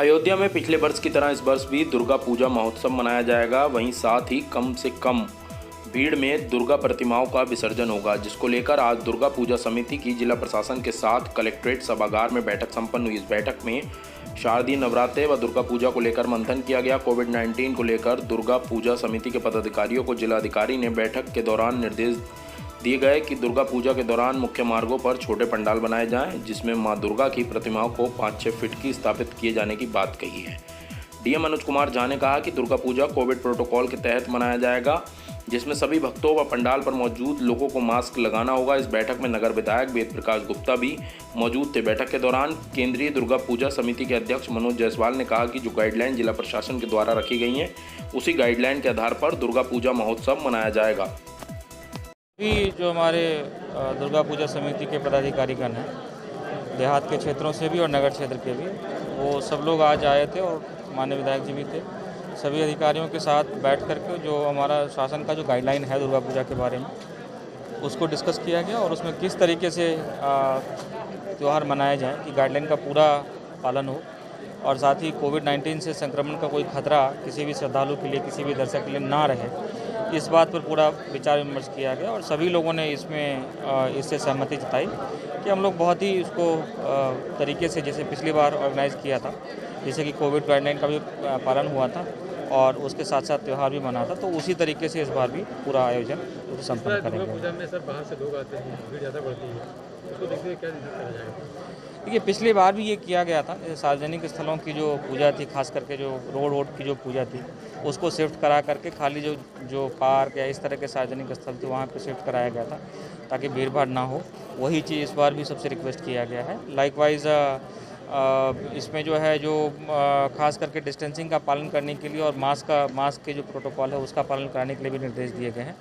अयोध्या में पिछले वर्ष की तरह इस वर्ष भी दुर्गा पूजा महोत्सव मनाया जाएगा। वहीं साथ ही कम से कम भीड़ में दुर्गा प्रतिमाओं का विसर्जन होगा, जिसको लेकर आज दुर्गा पूजा समिति की जिला प्रशासन के साथ कलेक्ट्रेट सभागार में बैठक संपन्न हुई। इस बैठक में शारदीय नवरात्रे व दुर्गा पूजा को लेकर मंथन किया गया। कोविड-19 को लेकर दुर्गा पूजा समिति के पदाधिकारियों को जिलाधिकारी ने बैठक के दौरान निर्देश दिए गए कि दुर्गा पूजा के दौरान मुख्य मार्गों पर छोटे पंडाल बनाए जाएं, जिसमें मां दुर्गा की प्रतिमाओं को 5-6 फीट की स्थापित किए जाने की बात कही है। डीएम अनुज कुमार झा ने कहा कि दुर्गा पूजा कोविड प्रोटोकॉल के तहत मनाया जाएगा, जिसमें सभी भक्तों व पंडाल पर मौजूद लोगों को मास्क लगाना होगा। इस बैठक में नगर विधायक वेद प्रकाश गुप्ता भी मौजूद थे। बैठक के दौरान केंद्रीय दुर्गा पूजा समिति के अध्यक्ष मनोज जायसवाल ने कहा कि जो गाइडलाइन जिला प्रशासन के द्वारा रखी गई हैं, उसी गाइडलाइन के आधार पर दुर्गा पूजा महोत्सव मनाया जाएगा। भी जो हमारे दुर्गा पूजा समिति के पदाधिकारीगण हैं, देहात के क्षेत्रों से भी और नगर क्षेत्र के भी, वो सब लोग आज आए थे और माननीय विधायक जी भी थे। सभी अधिकारियों के साथ बैठ करके जो हमारा शासन का जो गाइडलाइन है दुर्गा पूजा के बारे में, उसको डिस्कस किया गया और उसमें किस तरीके से त्यौहार मनाए जाएं कि गाइडलाइन का पूरा पालन हो और साथ ही कोविड-19 से संक्रमण का कोई खतरा किसी भी श्रद्धालु के लिए, किसी भी दर्शक के लिए ना रहे, इस बात पर पूरा विचार विमर्श किया गया और सभी लोगों ने इससे सहमति जताई कि हम लोग बहुत ही उसको तरीके से, जैसे पिछली बार ऑर्गेनाइज़ किया था, जैसे कि कोविड गाइडलाइन का भी पालन हुआ था और उसके साथ साथ त्यौहार भी मना था, तो उसी तरीके से इस बार भी पूरा आयोजन संपन्न करेंगे। पूजा में सर बाहर से लोग आते हैं, भीड़ ज़्यादा बढ़ती है, उसको देखते हुए क्या करा जाएगा? देखिए, पिछली बार भी ये किया गया था। सार्वजनिक स्थलों की जो पूजा थी, खास करके जो रोड की जो पूजा थी, उसको शिफ्ट करा करके खाली जो पार्क या इस तरह के सार्वजनिक स्थल थे वहाँ पे शिफ्ट कराया गया था ताकि भीड़ भाड़ ना हो। वही चीज़ इस बार भी सबसे रिक्वेस्ट किया गया है। लाइकवाइज इसमें जो है खास करके डिस्टेंसिंग का पालन करने के लिए और मास्क के जो प्रोटोकॉल है उसका पालन कराने के लिए भी निर्देश दिए गए हैं।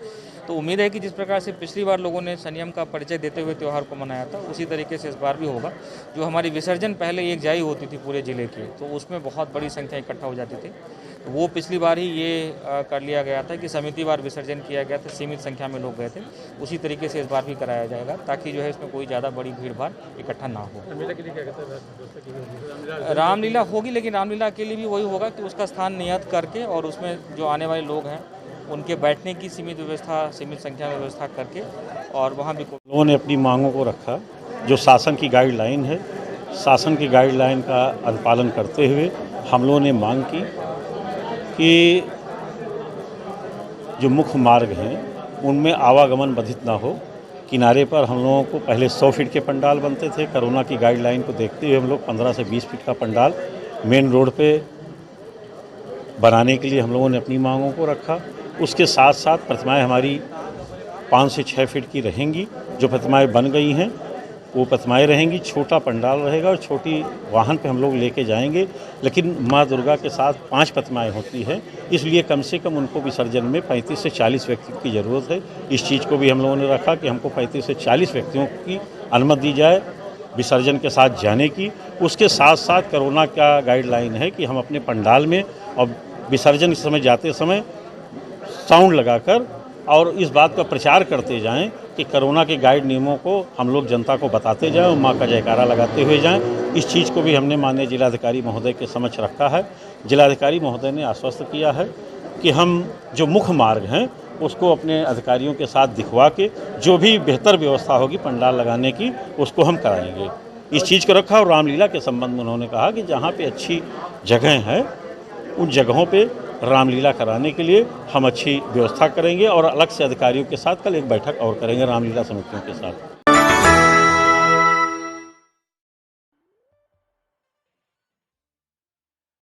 तो उम्मीद है कि जिस प्रकार से पिछली बार लोगों ने संयम का परिचय देते हुए त्यौहार को मनाया था, उसी तरीके से इस बार भी होगा। जो हमारी विसर्जन पहले एक जाई होती थी पूरे ज़िले की, तो उसमें बहुत बड़ी संख्या इकट्ठा हो जाती थी, तो वो पिछली बार ही ये कर लिया गया था कि समितिवार विसर्जन किया गया था, सीमित संख्या में लोग गए थे। उसी तरीके से इस बार भी कराया जाएगा ताकि जो है इसमें कोई ज़्यादा बड़ी भीड़ भाड़ इकट्ठा ना हो। रामलीला होगी, लेकिन रामलीला के लिए भी वही होगा कि उसका स्थान नियत करके और उसमें जो आने वाले लोग हैं उनके बैठने की सीमित संख्या में व्यवस्था करके और वहाँ भी लोगों ने अपनी मांगों को रखा। जो शासन की गाइडलाइन है, शासन की गाइडलाइन का अनुपालन करते हुए हम लोगों ने मांग की कि जो मुख्य मार्ग हैं उनमें आवागमन बाधित ना हो। किनारे पर हम लोगों को पहले 100 फीट के पंडाल बनते थे। कोरोना की गाइडलाइन को देखते हुए हम लोग 15 से 20 फीट का पंडाल मेन रोड पे बनाने के लिए हम लोगों ने अपनी मांगों को रखा। उसके साथ साथ प्रतिमाएं हमारी 5 से 6 फीट की रहेंगी। जो प्रतिमाएं बन गई हैं वो प्रतिमाएं रहेंगी, छोटा पंडाल रहेगा और छोटी वाहन पे हम लोग लेके जाएंगे। लेकिन माँ दुर्गा के साथ 5 प्रतिमाएं होती हैं, इसलिए कम से कम उनको विसर्जन में 35 से 40 व्यक्तियों की ज़रूरत है। इस चीज़ को भी हम लोगों ने रखा कि हमको 35 से 40 व्यक्तियों की अनुमति दी जाए विसर्जन के साथ जाने की। उसके साथ साथ कोरोना का गाइडलाइन है कि हम अपने पंडाल में और विसर्जन के समय जाते समय साउंड लगाकर और इस बात का प्रचार करते जाएं कि कोरोना के गाइड नियमों को हम लोग जनता को बताते जाएं और मां का जयकारा लगाते हुए जाएं। इस चीज़ को भी हमने माननीय जिलाधिकारी महोदय के समक्ष रखा है। जिलाधिकारी महोदय ने आश्वस्त किया है कि हम जो मुख्य मार्ग हैं उसको अपने अधिकारियों के साथ दिखवा के जो भी बेहतर व्यवस्था होगी पंडाल लगाने की उसको हम कराएंगे। इस चीज़ को रखा। और रामलीला के संबंध में उन्होंने कहा कि जहाँ पर अच्छी जगह हैं उन जगहों पे रामलीला कराने के लिए हम अच्छी व्यवस्था करेंगे और अलग से अधिकारियों के साथ कल एक बैठक और करेंगे रामलीला समितियों के साथ।